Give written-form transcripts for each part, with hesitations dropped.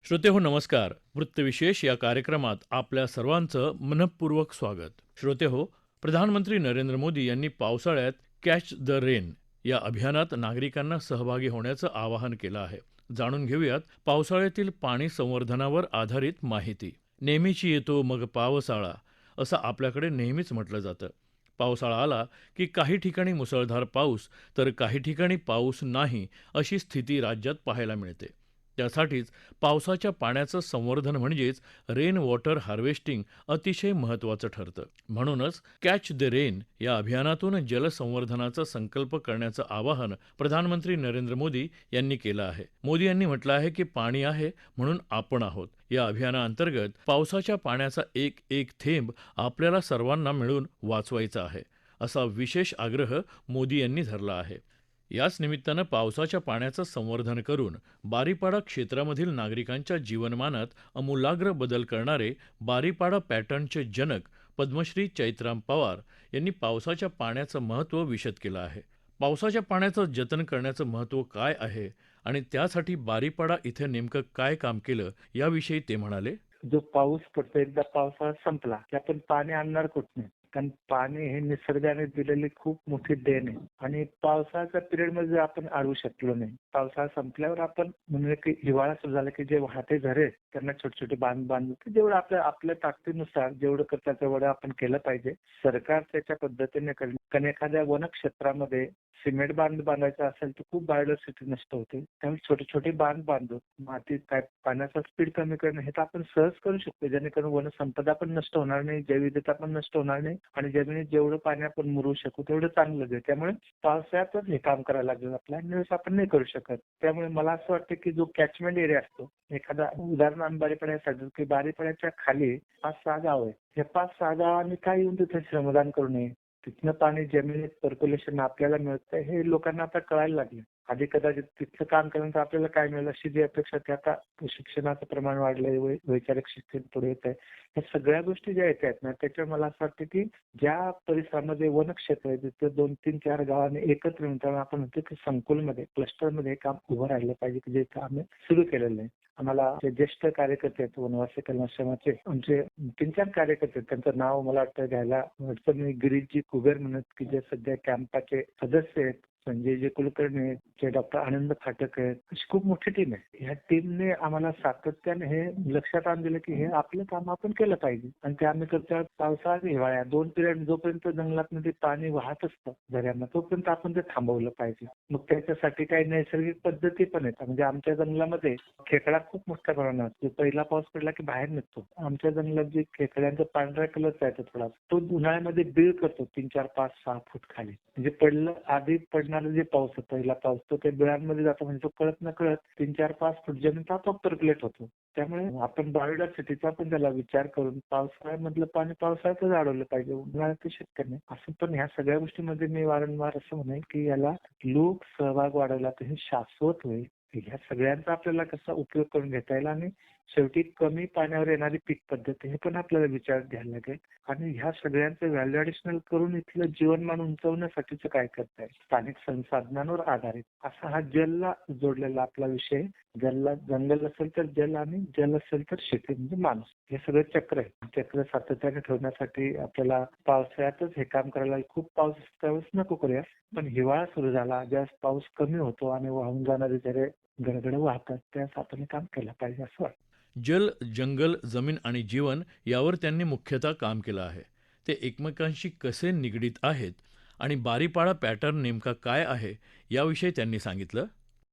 श्रोते हो नमस्कार. वृत्तविशेष या कार्यक्रमात आपल्या सर्वांचं मनःपूर्वक स्वागत. श्रोते हो, प्रधानमंत्री नरेंद्र मोदी यांनी पावसाळ्यात कॅच द रेन या अभियानात नागरिकांना सहभागी होण्याचं आवाहन केलं आहे. जाणून घेऊयात पावसाळ्यातील पाणी संवर्धनावर आधारित माहिती. नेहमीची येतो मग पावसाळा असं आपल्याकडे नेहमीच म्हटलं जातं. पावसाळा आला की काही ठिकाणी मुसळधार पाऊस तर काही ठिकाणी पाऊस नाही अशी स्थिती राज्यात पाहायला मिळते. त्यासाठीच पावसाच्या पाण्याचं संवर्धन म्हणजेच रेन वॉटर हार्वेस्टिंग अतिशय महत्त्वाचं ठरतं. म्हणूनच कॅच द रेन या अभियानातून जलसंवर्धनाचा संकल्प करण्याचं आवाहन प्रधानमंत्री नरेंद्र मोदी यांनी केलं आहे. मोदी यांनी म्हटलं आहे की पाणी आहे म्हणून आपण आहोत. या अभियानाअंतर्गत पावसाच्या पाण्याचा एक एक थेंब आपल्याला सर्वांना मिळून वाचवायचा आहे, असा विशेष आग्रह मोदी यांनी धरला आहे. याच निमित्तानं पावसाच्या पाण्याचं संवर्धन करून बारीपाडा क्षेत्रामधील नागरिकांच्या जीवनमानात आमूलाग्र बदल करणारे बारीपाडा पॅटर्नचे जनक पद्मश्री चैत्राम पवार यांनी पावसाच्या पाण्याचं महत्त्व विशद केलं आहे. पावसाच्या पाण्याचं जतन करण्याचं महत्त्व काय आहे आणि त्यासाठी बारीपाडा इथे नेमकं काय काम केलं याविषयी ते म्हणाले. जो पाऊस पडतो, एकदा पावसाळा संपला की आपण पाणी आणणार कुठून? कारण पाणी हे निसर्गाने दिलेली खूप मोठी देण आहे आणि पावसाळ्याच्या पिरियडमध्ये जर आपण अडवू शकलो नाही, पावसाळा संपल्यावर आपण म्हणजे की हिवाळा सुरू झाला की जे वाहते झरे आहेत, त्यांना छोटे छोटे बांध बांधून की जेवढं आपल्या आपल्या ताकदीनुसार जेवढं करता तेवढं आपण केलं पाहिजे. सरकार त्याच्या पद्धतीने करेल. कारण एखाद्या वनक्षेत्रामध्ये सिमेंट बांध बांधायचा असेल तर खूप बायोडायव्हर्सिटी नष्ट होते. त्यामुळे छोटे छोटे बांध बांधून मातीत काय पाण्याचा स्पीड कमी करणं हे तर आपण सहज करू शकतो, जेणेकरून वनसंपदा पण नष्ट होणार नाही, जैवविविधता पण नष्ट होणार नाही आणि जमिनीत जेवढं पाणी आपण मुरवू शकू तेवढं चांगलं आहे. त्यामुळे पावसाळ्यातच हे काम करायला लागेल आपल्याला, दिवस आपण नाही करू शकत. त्यामुळे मला असं वाटतं की जो कॅचमेंट एरिया असतो, एखादा उदाहरण आम्ही बारीपाड्यासाठी की बारीपाड्याच्या खाली 5-6 गाव आहे. हे 5-6 गावांनी काय येऊन तिथे श्रमदान करू नये? तिथनं पाणी जमिनीत सर्क्युलेशन आपल्याला मिळतं हे लोकांना आता कळायला लागले. आधी कदाचित तिथलं काम केल्यानंतर आपल्याला काय मिळेल अशी जी अपेक्षा ती आता शिक्षणाचं प्रमाण वाढलंय, वैचारिक शिक्षण पुढे येत आहे. या सगळ्या गोष्टी ज्या येत आहेत ना, त्याच्यावर मला असं वाटतं की ज्या परिसरामध्ये वनक्षेत्र आहे तिथे 2-3-4 गावांनी एकत्र येऊन त्यामुळे आपण म्हणतो की संकुलमध्ये क्लस्टरमध्ये काम उभं राहिलं पाहिजे की जे काम आम्ही सुरू केलेलं आहे. आम्हाला जे ज्येष्ठ कार्यकर्ते आहेत वनवासी कल्याणाश्रमाचे आमचे 3-4 कार्यकर्ते आहेत, त्यांचं नाव मला वाटतं घ्यायला वाटतं मी गिरीशजी कुबेर म्हणत की जे सध्या कॅम्पाचे सदस्य आहेत, संजयजी कुलकर्णी आहेत, जे डॉक्टर आनंद फाटक आहेत, अशी खूप मोठी टीम आहे. ह्या टीमने आम्हाला सातत्याने हे लक्षात आणून दिलं की हे आपलं काम आपण केलं पाहिजे आणि ते आम्ही करतो. पावसाळ्यात हिवाळ्यात 2 पिरियड जोपर्यंत जंगलात ते पाणी वाहत असतं झऱ्यांना तोपर्यंत आपण ते थांबवलं पाहिजे. मग त्याच्यासाठी काही नैसर्गिक पद्धती पण आहेत. म्हणजे आमच्या जंगलामध्ये खेकडा खूप मोठ्या प्रमाणात असतो. पहिला पाऊस पडला की बाहेर निघतो. आमच्या जंगलात जे खेकड्यांचा पांढऱ्या कलरचा येतो थोडा, तो उन्हाळ्यामध्ये बीळ करतो 3-4, 5-6 फूट खाली. म्हणजे पडलं आधी पडणारा जे पाऊस आहे पहिला पाऊस तो ते बिळांमध्ये जातो, म्हणजे तो कळत न कळत 3-4-5 फूट जमीन आपोआप पर्क्युलेट होतो. त्यामुळे आपण बायोडायव्हर्सिटीचा पण त्याला विचार करून पावसाळ्यामधलं पाणी पावसाळ्यातच अडवलं पाहिजे, उन्हाळ्यात ते शक्य नाही. असं पण ह्या सगळ्या गोष्टींमध्ये मी वारंवार असं म्हणेन की याला लोक सहभाग वाढवला तर हे शाश्वत होईल. ह्या सगळ्यांचा आपल्याला कसा उपयोग करून घेता येईल आणि शेवटी कमी पाण्यावर येणारी पीक पद्धती हे पण आपल्याला विचारात घ्यायला लागेल आणि ह्या सगळ्यांचं व्हॅल्यू ॲडिशनल करून इथलं जीवनमान उंचवण्यासाठीचं काय करता येईल, स्थानिक संसाधनांवर आधारित असा हा जलला जोडलेला आपला विषय. जलला जंगल असेल तर जल आणि जल असेल तर शेती म्हणजे माणूस, हे सगळं चक्र आहे. चक्र सातत्याने ठेवण्यासाठी आपल्याला पावसाळ्यातच हे काम करायला खूप पाऊस त्यावेळेस नको करूया, पण हिवाळा सुरू झाला ज्यावेळेस पाऊस कमी होतो आणि वाहून जाणारे जरे गडगड वाहतात त्यावेळेस आपण काम केलं पाहिजे असं वाटतं. जल, जंगल, जमीन आणि जीवन यावर त्यांनी मुख्यतः काम केलं आहे. ते एकमेकांशी कसे निगडीत आहेत आणि बारीपाडा पॅटर्न नेमका काय आहे याविषयी त्यांनी सांगितलं.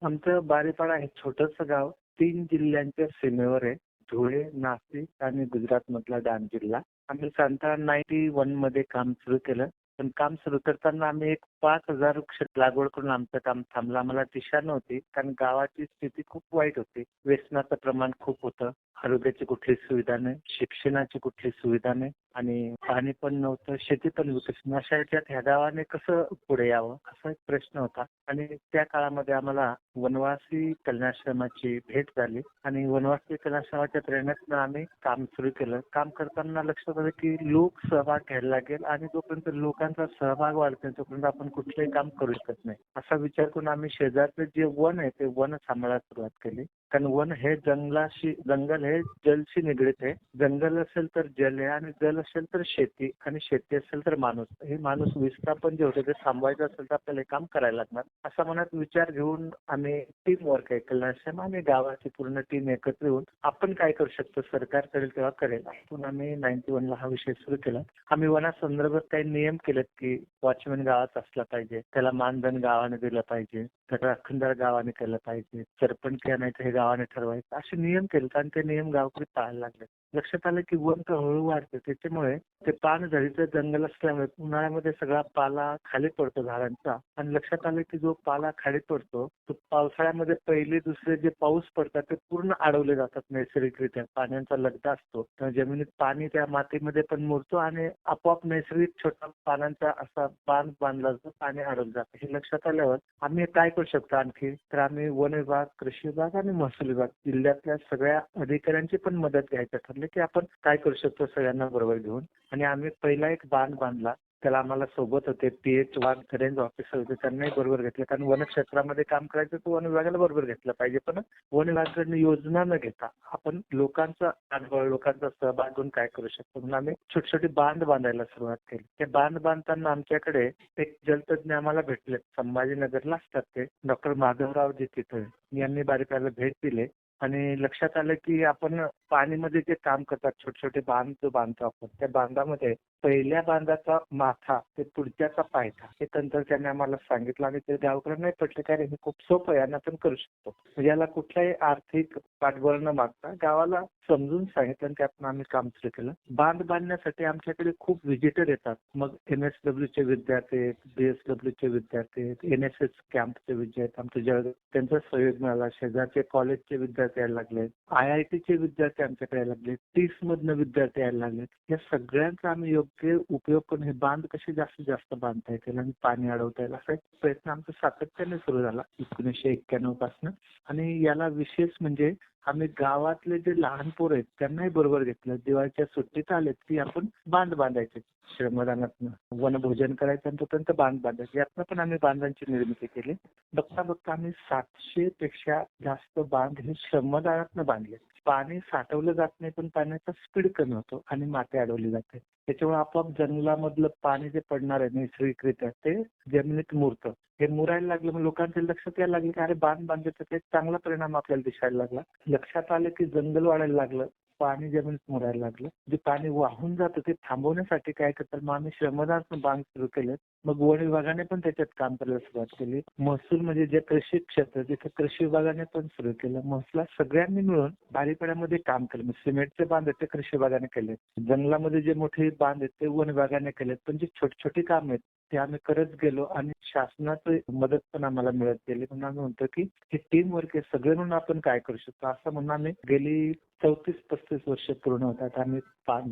आमचं बारीपाडा हे छोटंसं गाव 3 जिल्ह्यांच्या सीमेवर आहे. धुळे, नाशिक आणि गुजरात मधला डांग जिल्हा. आम्ही साधारण 91 मध्ये काम सुरू केलं. पण काम सुरू करताना आम्ही एक 5,000 वृक्ष लागवड करून आमचं काम थांबलं. आम्हाला दिशा नव्हती कारण गावाची स्थिती खूप वाईट होती. व्यसनाचं प्रमाण खूप होतं. आरोग्याची कुठली सुविधा नाही, शिक्षणाची कुठली सुविधा नाही आणि पाणी पण नव्हतं, शेती पण विकसित. अशा ह्याच्यात ह्या गावाने कसं पुढे यावं असा एक प्रश्न होता आणि त्या काळामध्ये आम्हाला वनवासी कल्याणाश्रमाची भेट झाली आणि वनवासी कल्याणाश्रमाच्या प्रेरणेतून आम्ही काम सुरू केलं. काम करताना लक्षात आलं की लोक सहभाग घ्यायला लागेल आणि जोपर्यंत लोकांचा सहभाग वाढतो तोपर्यंत आपण आपण कुठलंही काम करू शकत नाही. असा विचार करून आम्ही शेजारचं जे वन आहे ते वन सांभाळायला सुरुवात केली. कारण वन हे जंगल हे जलशी निगडीत आहे. जंगल असेल तर जल आहे आणि जल असेल तर शेती आणि शेती असेल तर माणूस. हे माणूस विस्थापन जे होते ते थांबवायचं असेल तर आपल्याला हे काम करायला लागणार. असा मनात विचार घेऊन आम्ही टीम वर्क केलं आणि गावाची पूर्ण टीम एकत्र येऊन आपण काय करू शकतो, सरकार करेल तेव्हा करेल. आपण आम्ही 91 ला हा विषय सुरू केला. आम्ही वनासंदर्भात काही नियम केलेत की वॉचमॅन गावात असला पाहिजे, त्याला मानधन गावाने दिलं पाहिजे, त्याला राखणदार गावाने केलं पाहिजे, सरपंच आणायचं हे गावाने ठरवायचं, असे नियम केले आणि ते नियम गावकरी पाळायला लागले. लक्षात आलं की वन तर हळूहळू वाढतं, त्याच्यामुळे ते पानझडीचं जंगल असल्यामुळे उन्हाळ्यामध्ये सगळा पाला खाली पडतो झाडांचा आणि लक्षात आलं की जो पाला खाली पडतो तो पावसाळ्यामध्ये पहिले दुसरे जे पाऊस पडतात ते पूर्ण अडवले जातात नैसर्गिकरित्या. पाण्याचा लगदा असतो तर जमिनीत पाणी त्या मातीमध्ये पण मुरतो आणि आपोआप नैसर्गिक छोटा पानांचा असा बांध बांधला जातो, पाणी अडवलं जातं. हे लक्षात आल्यावर आम्ही काय करू शकतो आणखी, तर आम्ही वन विभाग, कृषी विभाग आणि महसूल विभाग जिल्ह्यातल्या सगळ्या अधिकाऱ्यांची पण मदत घ्यायचं ठरलं की आपण काय करू शकतो सगळ्यांना बरोबर घेऊन. आणि आम्ही पहिला एक बांध बांधला. त्याला आम्हाला सोबत होते PH वाघ रेंज ऑफिसर होते, त्यांनाही बरोबर घेतलं. कारण वन क्षेत्रामध्ये काम करायचं तर वन विभागाला बरोबर घेतलं पाहिजे. पण वन विभागाकडून योजना न घेता आपण लोकांचा अनुभव, लोकांचा सहभाग घेऊन काय करू शकतो म्हणून आम्ही छोटे छोटे बांध बांधायला सुरुवात केली. ते बांध बांधताना आमच्याकडे एक जलतज्ञ आम्हाला भेटले, संभाजीनगरला असतात ते, डॉक्टर माधवरावजी तिथे यांनी बारीपाला भेट दिले. आणि लक्षात आलं की आपण पाणीमध्ये जे काम करतात, छोटे छोटे बांध जो बांधतो आपण, त्या बांधामध्ये पहिल्या बांधाचा माथा ते पुढच्याचा पायथा हे तंत्र त्यांनी आम्हाला सांगितलं आणि ते गावकऱ्यांनाही पटलं की अरे हे खूप सोपं आहे आणि आपण करू शकतो. म्हणजे याला कुठलाही आर्थिक पाठबळ न मागता गावाला समजून सांगितलं आणि त्यातून आम्ही काम सुरू केलं. बांध बांधण्यासाठी आमच्याकडे खूप व्हिजिटर येतात. मग MSW चे विद्यार्थी आहेत, BSW चे विद्यार्थी आहेत, NSS कॅम्पचे विद्यार्थी, आमचे जळगाव त्यांचा सहयोग मिळाला. शेजारचे कॉलेजचे विद्यार्थी यायला लागले, IIT चे विद्यार्थी आमच्याकडे यायला लागले, 30 मधनं विद्यार्थी यायला लागले. या सगळ्यांचा आम्ही योग्य उपयोग करून हे बांध कसे जास्तीत जास्त बांधता येतील आणि पाणी अडवता येईल असा एक प्रयत्न आमचा सातत्याने सुरू झाला 1991 पासून. आणि याला विशेष म्हणजे आम्ही गावातले जे लहान पोरं आहेत त्यांनाही बरोबर घेतलं. दिवाळीच्या सुट्टीत आलेत की आपण बांध बांधायचे श्रमदानातनं, वनभोजन करायचं आणि तोपर्यंत बांध बांधायचे. यातनं पण आम्ही बांधांची निर्मिती केली. बघता बघता आम्ही 700 पेक्षा जास्त बांध हे श्रमदानातनं बांधले. पाणी साठवलं जात नाही पण पाण्याचा स्पीड कमी होतो आणि माती अडवली जाते. त्याच्यामुळे आपोआप जंगलामधलं पाणी जे पडणार आहे नैसर्गिकरित्या ते जमिनीत मुरतं. हे मुरायला लागलं मग लोकांच्या लक्षात यायला लागलं की अरे बांध बांधायचं ते चांगला परिणाम आपल्याला दिसायला लागला. लक्षात आलं की जंगल वाढायला लागलं, पाणी जमिनीत मुरायला लागलं. जे पाणी वाहून जातं ते थांबवण्यासाठी काय करतात मग आम्ही श्रमदान बांध सुरू केले. मग वन विभागाने पण त्याच्यात काम करायला सुरुवात केली. महसूल म्हणजे जे कृषी क्षेत्र तिथे कृषी विभागाने पण सुरू केलं. महसुलात सगळ्यांनी मिळून बारीपाड्यामध्ये काम केलं. सिमेंटचे बांध आहेत ते कृषी विभागाने केले, जंगलामध्ये जे मोठे बांध आहेत ते वन विभागाने केलेत. पण जे छोटी छोटी काम आहेत ते आम्ही करत गेलो आणि शासनाची मदत पण आम्हाला मिळत गेली. म्हणून आम्ही म्हणतो की हे टीम वर्क आहे, सगळे म्हणून आपण काय करू शकतो असं म्हणून आम्ही गेली 34-35 वर्ष पूर्ण होतात आम्ही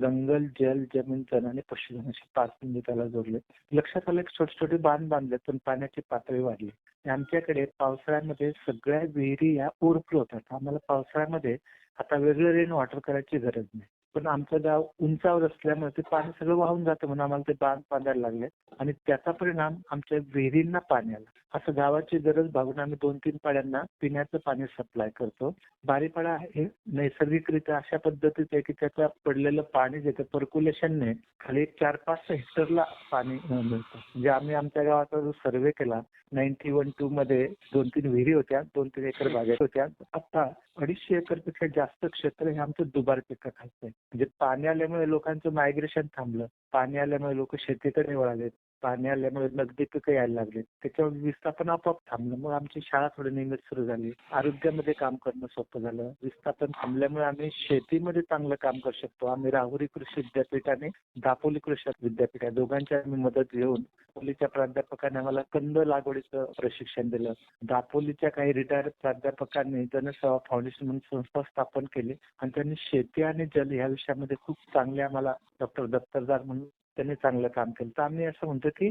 जंगल, जल, जमीन, जन आणि पशुधन अशी 5 बिंदू त्याला जोडले. लक्षात आलं की छोटे छोटे बांध बांधले पण पाण्याची पातळी वाढली. आमच्याकडे पावसाळ्यामध्ये सगळ्या विहिरी या ओव्हरफ्लो होतात. आम्हाला पावसाळ्यामध्ये आता वेगळं रेन वॉटर करायची गरज नाही. पण आमचं गाव उंचावर असल्यामुळे ते पाणी सगळं वाहून जातं म्हणून आम्हाला ते बांध बांधायला लागले आणि त्याचा परिणाम आमच्या विहिरींना पाणी आलं. असं गावाची गरज भागून आम्ही 2-3 पाड्यांना पिण्याचं पाणी सप्लाय करतो. बारीपाडा हे नैसर्गिकरित्या अशा पद्धतीचं आहे की त्याचं पडलेलं पाणी जे पर्क्युलेशनने खाली 4-5 हेक्टरला पाणी मिळतं. म्हणजे आम्ही आमच्या गावाचा जो सर्व्हे केला 91-2 मध्ये 2-3 विहिरी होत्या, 2-3 एकर बागेत होत्या. आता 250 एकरपेक्षा जास्त क्षेत्र हे आमचं दुबार पिकाखाचं आहे. म्हणजे पाणी आल्यामुळे लोकांचं मायग्रेशन थांबलं, पाणी आल्यामुळे लोक शेतीकडे वळाले, पाणी आल्यामुळे नगदी पिकं यायला लागली, त्याच्यावर विस्थापन आपोआप थांबलं. मग आमची शाळा थोडी नियमित सुरू झाली, आरोग्यामध्ये काम करणं सोपं झालं. विस्थापन थांबल्यामुळे आम्ही शेतीमध्ये चांगलं काम करू शकतो. आम्ही राहुरी कृषी विद्यापीठ आणि दापोली कृषी विद्यापीठ या दोघांची आम्ही मदत घेऊन दापोलीच्या प्राध्यापकांनी आम्हाला कंद लागवडीचं प्रशिक्षण दिलं. दापोलीच्या काही रिटायर्ड प्राध्यापकांनी जनसेवा फाउंडेशन म्हणून संस्था स्थापन केली आणि त्यांनी शेती आणि जल या विषयामध्ये खूप चांगले आम्हाला डॉक्टर दत्तरदार म्हणून त्यांनी चांगलं काम केलं. तर आम्ही असं म्हणतो की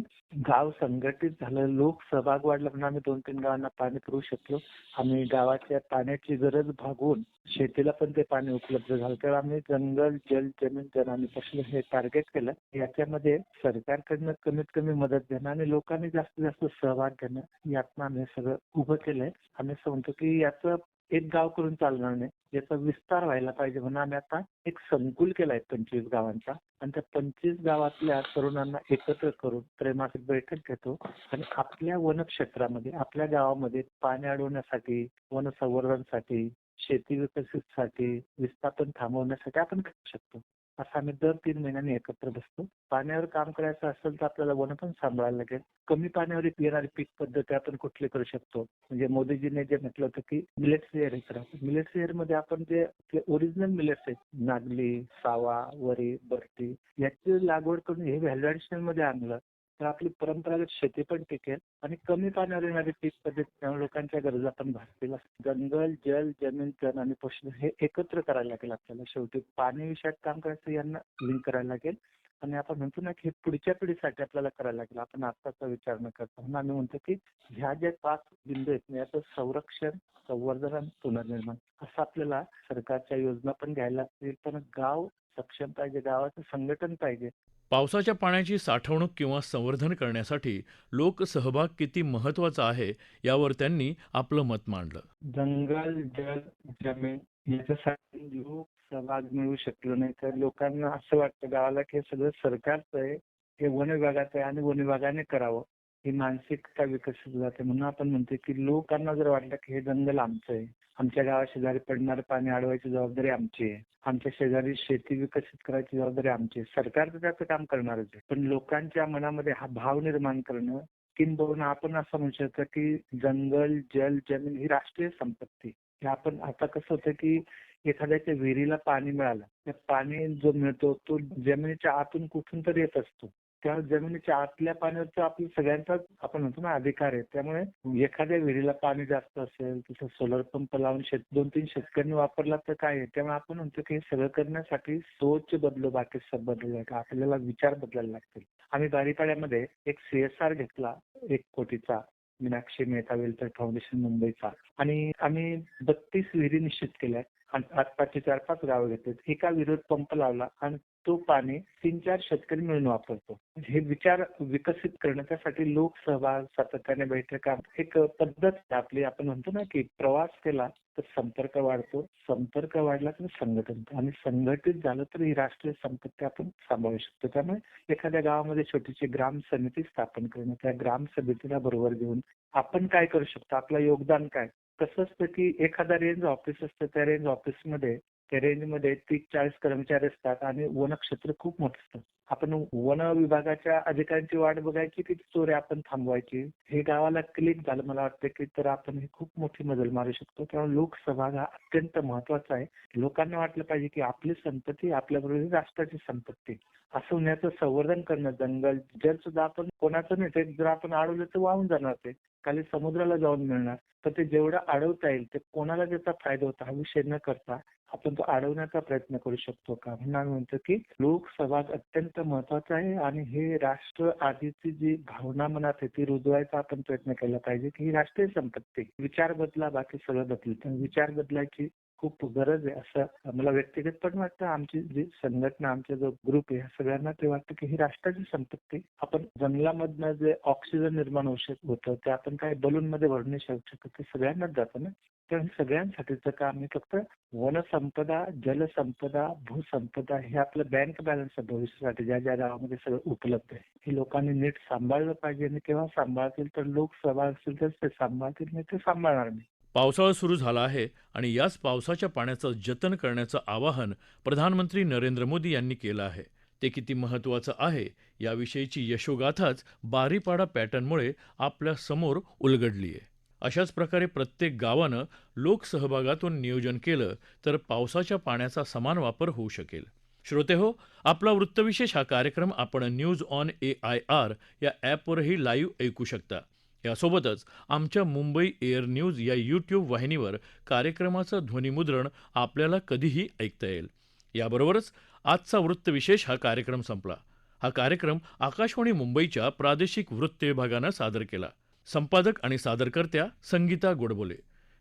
गाव संघटित झालं, लोक सहभाग वाढला म्हणून आम्ही 2-3 गावांना पाणी पुरवू शकलो. आम्ही गावाच्या पाण्याची गरज भागवून शेतीला पण ते पाणी उपलब्ध झालं. तर आम्ही जंगल, जल, जमीन, जन आणि पशु हे टार्गेट केलं. याच्यामध्ये सरकारकडनं कमीत कमी मदत घेणं आणि लोकांनी जास्तीत जास्त सहभाग घेणं, यातनं आम्ही हे सगळं उभं केलंय. आम्ही असं म्हणतो की याचं एक गाव करून चालणार नाही, याचा विस्तार व्हायला पाहिजे म्हणून आम्ही आता एक संकुल केलाय 25 गावांचा आणि त्या 25 गावातल्या तरुणांना एकत्र करून त्रैमासिक बैठक घेतो आणि आपल्या वनक्षेत्रामध्ये, आपल्या गावामध्ये पाणी अडवण्यासाठी, वन संवर्धनसाठी, शेती विकसितसाठी, विस्थापन थांबवण्यासाठी आपण करू शकतो. असं आम्ही दर 3 महिन्यांनी एकत्र बसतो. पाण्यावर काम करायचं असेल तर आपल्याला वन पण सांभाळायला लागेल. कमी पाण्यावर येणारी पीक पद्धती आपण कुठली करू शकतो. म्हणजे मोदीजीने जे म्हटलं होतं की मिलेट्स इयर हे करा. मिलेट्स इयर मध्ये आपण जे ओरिजिनल मिलेट्स आहेत, नागली, सावा, वरी, बरटी याची लागवड करून हे व्हॅल्यू ऍडिशन मध्ये आणलं तर आपली परंपरागत शेती पण टिकेल आणि कमी पाण्यावर येणारी पीक पद्धती त्यामुळे लोकांच्या गरजा पण भागतील. जंगल, जल, जमीन, तण आणि पशु हे एकत्र करायला लागेल आपल्याला. शेवटी पाणी विषयक काम करायचं यांना लिंक करायला लागेल आणि आपण म्हणतो ना की हे पुढच्या पिढीसाठी आपल्याला करायला लागेल. आपण आत्ताचा विचार न करता म्हणून आम्ही म्हणतो की ह्या ज्या 5 बिंदू आहेत ना, याचं संरक्षण, संवर्धन आणि पुनर्निर्माण असं आपल्याला सरकारच्या योजना पण घ्यायला लागतील. पण गाव सक्षम पाहिजे, गावाचं संघटन पाहिजे. पावसाच्या पाण्याची साठवणूक किंवा संवर्धन करण्यासाठी लोकसहभाग किती महत्त्वाचा आहे यावर त्यांनी आपलं मत मांडलं. जंगल, जल, जमीन याच्यासाठी लोक सहभाग मिळू शकलो नाही तर लोकांना असं वाटतं गावाला की हे सगळं सरकारचं आहे, हे वन विभागाचं आहे आणि वन विभागाने करावं. ही मानसिकता विकसित जाते. म्हणून आपण म्हणतो की लोकांना जर वाटलं की हे जंगल आमचं आहे, आमच्या गावा शेजारी पडणारं पाणी अडवायची जबाबदारी आमची आहे, आमच्या शेजारी शेती विकसित करायची जबाबदारी आमची आहे. सरकार तर त्याचं काम करणारच आहे. पण लोकांच्या मनामध्ये हा भाव निर्माण करणं, किंबहुना आपण असं म्हणू शकतो की जंगल, जल, जमीन ही राष्ट्रीय संपत्ती. हे आपण आता कसं होतं की एखाद्याच्या विहिरीला पाणी मिळालं, त्या पाणी जो मिळतो तो जमिनीच्या आतून कुठून तरी येत असतो. त्या जमिनीच्या आतल्या पाण्याचा आपल्या सगळ्यांचाच आपण म्हणतो ना अधिकार आहे. त्यामुळे एखाद्या विहिरीला पाणी जास्त असेल, तिथं सोलर पंप लावून 2-3 शेतकऱ्यांनी वापरला तर काय आहे. त्यामुळे आपण म्हणतो की हे सगळं करण्यासाठी सोच बदलो, बाकी सब बदलू का आपल्याला विचार बदलायला लागतील. आम्ही बारीपाड्यामध्ये एक CSR घेतला 1 कोटीचा, मीनाक्षी मेहता वेलफेअर फाउंडेशन मुंबईचा आणि आम्ही 32 विहिरी निश्चित केल्या आणि आसपासची 4-5 गावं घेतली. एका विहिरीत पंप लावला आणि तो पाणी 3-4 शेतकरी मिळून वापरतो. हे विचार विकसित करणं त्यासाठी लोकसहभाग, सातत्याने बैठका एक पद्धत आहे आपली. आपण म्हणतो ना की प्रवास केला तर संपर्क वाढतो, संपर्क वाढला तर संघटन आणि संघटित झालं तर ही राष्ट्रीय संपत्ती आपण सांभाळू शकतो. त्यामुळे एखाद्या गावामध्ये छोटीशी ग्राम समिती स्थापन करणं, त्या ग्राम समितीला बरोबर घेऊन आपण काय करू शकतो, आपलं योगदान काय. कसं असतं की एखादा रेंज ऑफिस असतं, त्या रेंज ऑफिसमध्ये त्या रेंजमध्ये 30-40 कर्मचारी असतात आणि वनक्षेत्र खूप मोठं असतं. आपण वन विभागाच्या अधिकाऱ्यांची वाट बघायची की चोरी आपण थांबवायची. हे गावाला क्लिक झालं मला वाटतं की तर आपण ही खूप मोठी मजल मारू शकतो. त्यामुळे लोकसहभाग हा अत्यंत महत्वाचा आहे. लोकांना वाटलं पाहिजे की आपली संपत्ती आपल्याबरोबर राष्ट्राची संपत्ती. असं होण्याचं संवर्धन करणं, जंगल, जल सुद्धा आपण कोणाचं नाही, ते जर आपण अडवलं तर वाहून जाणार ते. खाली समुद्राला जाऊन मिळणार. तर ते जेवढं अडवता येईल ते कोणाला त्याचा फायदा होता हा विषय न करता आपण तो अडवण्याचा प्रयत्न करू शकतो का. म्हणून आम्ही म्हणतो की लोकसहभाग अत्यंत महत्वाचा आहे आणि हे राष्ट्र आधीची जी भावना मनात आहे ती रुजवायचा आपण प्रयत्न केला पाहिजे की ही राष्ट्रीय संपत्ती. विचार बदला, बाकी सगळं बदलेल. पण विचार बदलायची खूप गरज आहे असं मला व्यक्तिगत पण वाटतं. आमची जी संघटना, आमचा जो ग्रुप आहे सगळ्यांना ते वाटतं की ही राष्ट्राची संपत्ती. आपण जंगलामधनं जे ऑक्सिजन निर्माण होतं ते आपण काही बलूनमध्ये भरून नाही शकत, ते सगळ्यांनाच जातं ना. तर सगळ्यांसाठीचं काम आहे. फक्त वनसंपदा, जलसंपदा, भूसंपदा हे आपलं बँक बॅलन्स आहे भविष्यासाठी, ज्या ज्या गावामध्ये सगळं उपलब्ध आहे. हे लोकांनी नीट सांभाळलं पाहिजे आणि केव्हा सांभाळतील तर लोक सहभाग असतील तर ते सांभाळतील, नाही ते सांभाळणार नाही. पावसाळा सुरू झाला आहे आणि याच पावसाच्या पाण्याचं जतन करण्याचं आवाहन प्रधानमंत्री नरेंद्र मोदी यांनी केलं आहे. ते किती महत्त्वाचं आहे याविषयीची यशोगाथाच बारीपाडा पॅटर्नमुळे आपल्या समोर उलगडली आहे. अशाच प्रकारे प्रत्येक गावानं लोकसहभागातून नियोजन केलं तर पावसाच्या पाण्याचा समान वापर होऊ शकेल. श्रोते हो, आपला वृत्तविशेष हा कार्यक्रम आपण न्यूज ऑन AIR या ॲपवरही लाईव्ह ऐकू शकता. यासोबतच आमच्या मुंबई एअर न्यूज या यूट्यूब वाहिनीवर कार्यक्रमाचं ध्वनिमुद्रण आपल्याला कधीही ऐकता येईल. याबरोबरच आजचा वृत्तविशेष हा कार्यक्रम संपला. हा कार्यक्रम आकाशवाणी मुंबईच्या प्रादेशिक वृत्त विभागानं सादर केला. संपादक आणि सादरकर्त्या संगीता गोडबोले,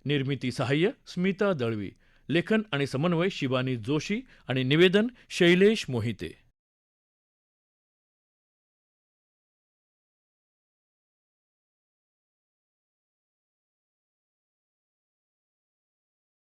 निर्मिती सहाय्य स्मिता दळवी, लेखन आणि समन्वय शिवानी जोशी आणि निवेदन शैलेश मोहिते.